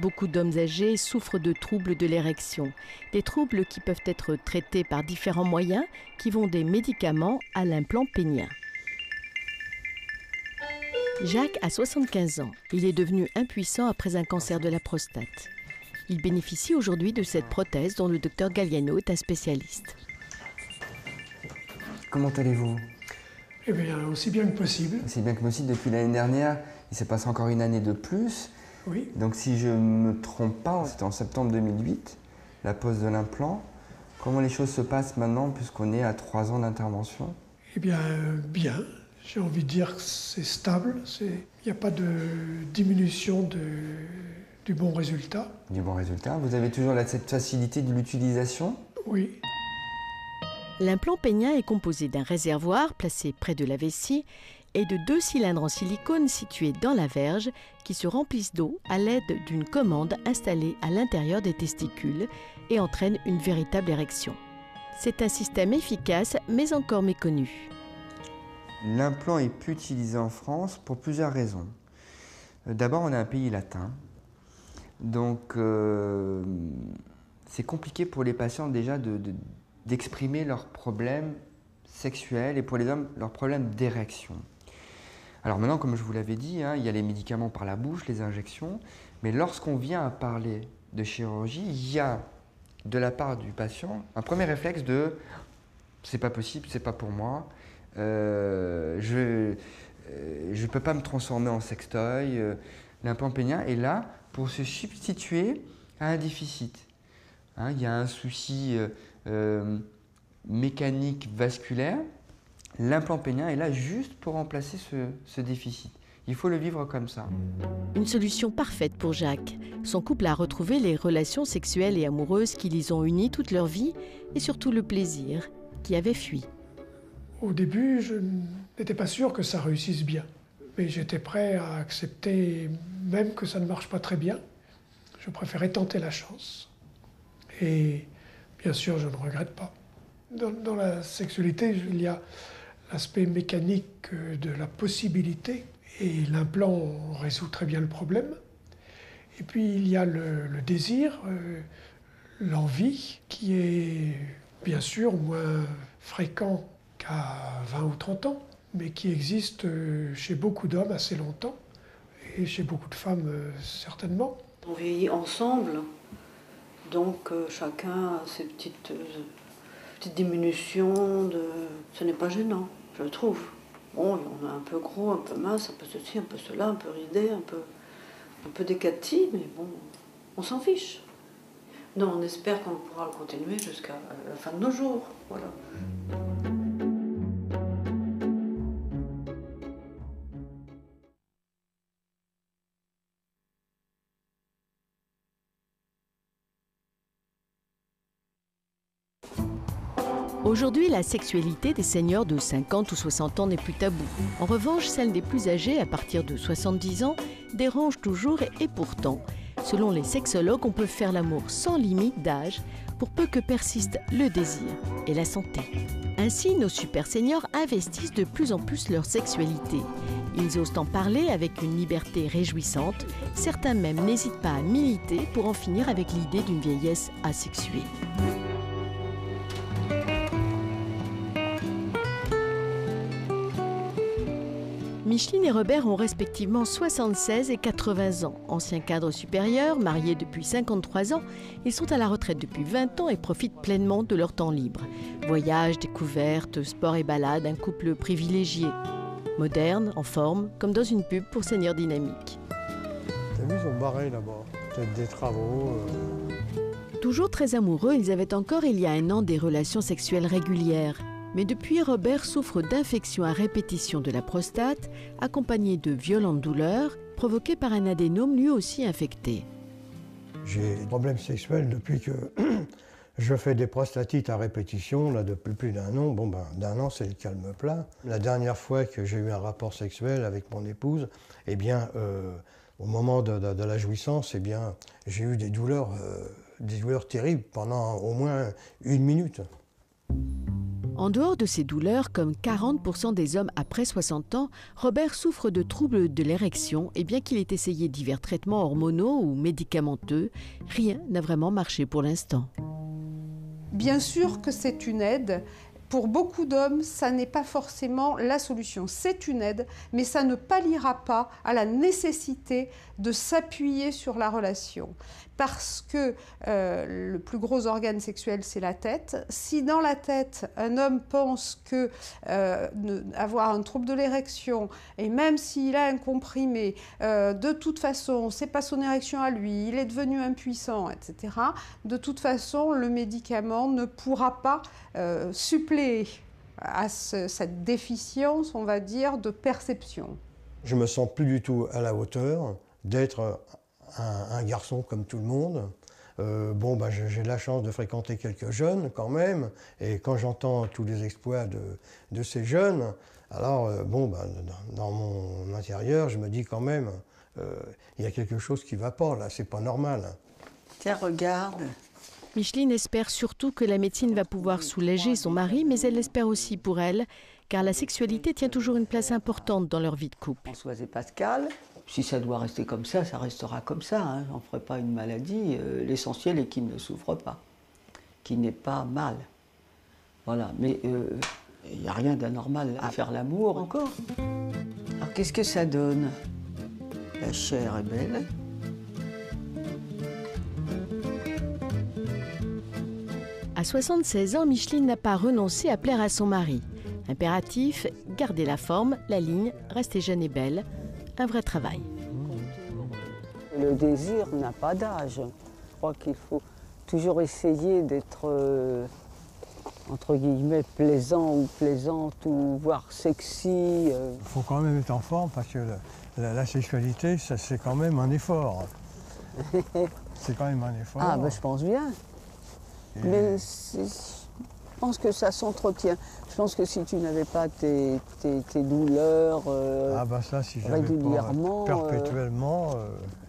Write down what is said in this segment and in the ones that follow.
Beaucoup d'hommes âgés souffrent de troubles de l'érection, des troubles qui peuvent être traités par différents moyens qui vont des médicaments à l'implant pénien. Jacques a 75 ans. Il est devenu impuissant après un cancer de la prostate. Il bénéficie aujourd'hui de cette prothèse dont le docteur Galliano est un spécialiste. Comment allez-vous? Eh bien, aussi bien que possible. Aussi bien que possible. Depuis l'année dernière, il s'est passé encore une année de plus. Oui. Donc si je ne me trompe pas, c'était en septembre 2008, la pose de l'implant. Comment les choses se passent maintenant puisqu'on est à 3 ans d'intervention? Eh bien, bien. J'ai envie de dire que c'est stable. Il n'y a pas de diminution du bon résultat. Du bon résultat. Vous avez toujours cette facilité de l'utilisation? Oui. L'implant pénien est composé d'un réservoir placé près de la vessie et de 2 cylindres en silicone situés dans la verge qui se remplissent d'eau à l'aide d'une commande installée à l'intérieur des testicules et entraîne une véritable érection. C'est un système efficace mais encore méconnu. L'implant est peu utilisé en France pour plusieurs raisons. D'abord, on est un pays latin, donc c'est compliqué pour les patients déjà d'exprimer leurs problèmes sexuels et pour les hommes, leurs problèmes d'érection. Alors maintenant, comme je vous l'avais dit, il y a les médicaments par la bouche, les injections, mais lorsqu'on vient à parler de chirurgie, il y a de la part du patient un premier réflexe de « c'est pas possible, c'est pas pour moi ». Je ne peux pas me transformer en sextoy. L'implant pénien est là pour se substituer à un déficit. Il y a un souci mécanique vasculaire. L'implant pénien est là juste pour remplacer ce déficit. Il faut le vivre comme ça. Une solution parfaite pour Jacques. Son couple a retrouvé les relations sexuelles et amoureuses qui les ont unis toute leur vie et surtout le plaisir qui avait fui. Au début, je n'étais pas sûr que ça réussisse bien. Mais j'étais prêt à accepter même que ça ne marche pas très bien. Je préférais tenter la chance. Et bien sûr, je ne regrette pas. Dans la sexualité, il y a l'aspect mécanique de la possibilité. Et l'implant résout très bien le problème. Et puis, il y a le désir, l'envie, qui est bien sûr moins fréquent qu'à 20 ou 30 ans, mais qui existe chez beaucoup d'hommes assez longtemps, et chez beaucoup de femmes certainement. On vieillit ensemble, donc chacun a ses petites diminutions, ce n'est pas gênant, je trouve. Bon, on est un peu gros, un peu mince, un peu ceci, un peu cela, un peu ridé, un peu décati, mais bon, on s'en fiche. Non, on espère qu'on pourra le continuer jusqu'à la fin de nos jours, voilà. Aujourd'hui, la sexualité des seniors de 50 ou 60 ans n'est plus tabou. En revanche, celle des plus âgés, à partir de 70 ans, dérange toujours et pourtant, selon les sexologues, on peut faire l'amour sans limite d'âge, pour peu que persiste le désir et la santé. Ainsi, nos super seniors investissent de plus en plus leur sexualité. Ils osent en parler avec une liberté réjouissante. Certains même n'hésitent pas à militer pour en finir avec l'idée d'une vieillesse asexuée. Micheline et Robert ont respectivement 76 et 80 ans. Anciens cadres supérieurs, mariés depuis 53 ans, ils sont à la retraite depuis 20 ans et profitent pleinement de leur temps libre. Voyages, découvertes, sport et balades, un couple privilégié. Moderne, en forme, comme dans une pub pour Senior Dynamique. T'as vu, ils sont barrés là-bas. Peut-être des travaux. Toujours très amoureux, ils avaient encore il y a 1 an des relations sexuelles régulières. Mais depuis, Robert souffre d'infections à répétition de la prostate, accompagnées de violentes douleurs, provoquées par un adénome lui aussi infecté. J'ai des problèmes sexuels depuis que je fais des prostatites à répétition, là, depuis plus d'1 an. Bon, ben, d'1 an, c'est le calme plat. La dernière fois que j'ai eu un rapport sexuel avec mon épouse, eh bien, au moment de la jouissance, eh bien, j'ai eu des douleurs terribles pendant au moins 1 minute. En dehors de ces douleurs, comme 40% des hommes après 60 ans, Robert souffre de troubles de l'érection et bien qu'il ait essayé divers traitements hormonaux ou médicamenteux, rien n'a vraiment marché pour l'instant. Bien sûr que c'est une aide. Pour beaucoup d'hommes, ça n'est pas forcément la solution. C'est une aide, mais ça ne palliera pas à la nécessité de s'appuyer sur la relation. Parce que le plus gros organe sexuel, c'est la tête. Si dans la tête, un homme pense que avoir un trouble de l'érection, et même s'il a un comprimé, de toute façon, c'est pas son érection à lui, il est devenu impuissant, etc. De toute façon, le médicament ne pourra pas suppléer à cette déficience, on va dire, de perception. Je me sens plus du tout à la hauteur d'être un garçon comme tout le monde. J'ai la chance de fréquenter quelques jeunes quand même, et quand j'entends tous les exploits de ces jeunes, alors dans mon intérieur, je me dis quand même, il y a quelque chose qui ne va pas là, c'est pas normal. Tiens, regarde. Micheline espère surtout que la médecine va pouvoir soulager son mari, mais elle l'espère aussi pour elle, car la sexualité tient toujours une place importante dans leur vie de couple. Françoise et Pascal, si ça doit rester comme ça restera comme ça. Hein. J'en ferai pas une maladie. L'essentiel est qu'il ne souffre pas, qu'il n'ait pas mal. Voilà, mais il n'y a rien d'anormal à faire l'amour encore. Alors qu'est-ce que ça donne? La chair est belle. À 76 ans, Micheline n'a pas renoncé à plaire à son mari. Impératif, garder la forme, la ligne, rester jeune et belle. Un vrai travail. Le désir n'a pas d'âge. Je crois qu'il faut toujours essayer d'être, entre guillemets, plaisant ou plaisante ou voire sexy. Il faut quand même être en forme parce que la sexualité, c'est quand même un effort. C'est quand même un effort. Ah, ben je pense bien. Mais je pense que ça s'entretient. Je pense que si tu n'avais pas tes douleurs si régulièrement, perpétuellement,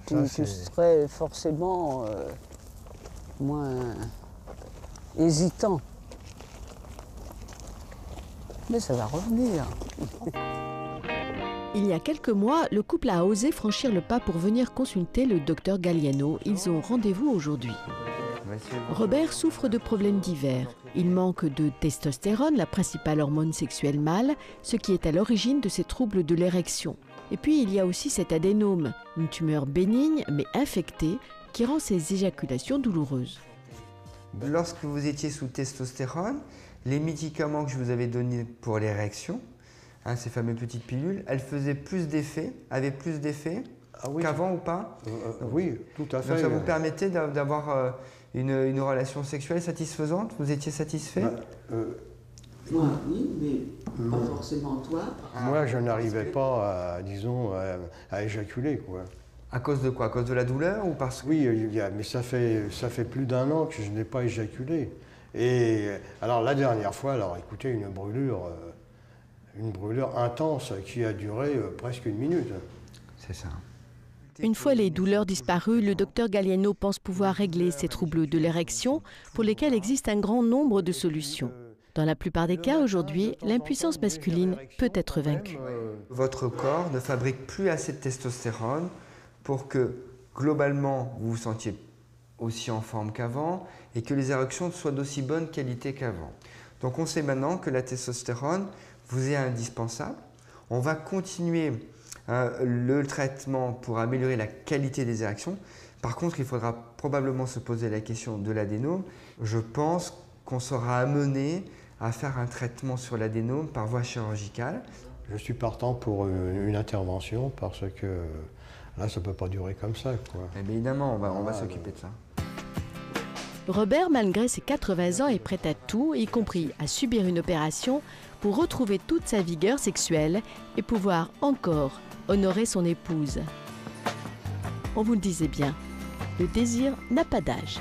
tu serais forcément moins hésitant. Mais ça va revenir. Il y a quelques mois, le couple a osé franchir le pas pour venir consulter le docteur Galliano. Ils ont rendez-vous aujourd'hui. Robert souffre de problèmes divers. Il manque de testostérone, la principale hormone sexuelle mâle, ce qui est à l'origine de ses troubles de l'érection. Et puis il y a aussi cet adénome, une tumeur bénigne mais infectée, qui rend ses éjaculations douloureuses. Lorsque vous étiez sous testostérone, les médicaments que je vous avais donnés pour l'érection, ces fameuses petites pilules, elles faisaient plus d'effet, avaient plus d'effet qu'avant ou pas? Oui, tout à fait. Donc ça vous permettait d'avoir une relation sexuelle satisfaisante? Vous étiez satisfait? Moi, oui, mais pas forcément toi. Moi, je n'arrivais pas à éjaculer, quoi. À cause de quoi? À cause de la douleur ou parce que... Oui, mais ça fait plus d'1 an que je n'ai pas éjaculé. Et alors la dernière fois, écoutez, une brûlure intense qui a duré presque 1 minute. C'est ça. Une fois les douleurs disparues, le docteur Galliano pense pouvoir régler ces troubles de l'érection pour lesquels existe un grand nombre de solutions. Dans la plupart des cas, aujourd'hui, l'impuissance masculine peut être vaincue. Votre corps ne fabrique plus assez de testostérone pour que, globalement, vous vous sentiez aussi en forme qu'avant et que les érections soient d'aussi bonne qualité qu'avant. Donc on sait maintenant que la testostérone vous est indispensable. On va continuer le traitement pour améliorer la qualité des érections. Par contre, il faudra probablement se poser la question de l'adénome. Je pense qu'on sera amené à faire un traitement sur l'adénome par voie chirurgicale. Je suis partant pour une intervention parce que là, ça ne peut pas durer comme ça, quoi. Eh bien, évidemment, on va s'occuper de ça. Robert, malgré ses 80 ans, est prêt à tout, y compris à subir une opération pour retrouver toute sa vigueur sexuelle et pouvoir encore honorer son épouse. On vous le disait bien, le désir n'a pas d'âge.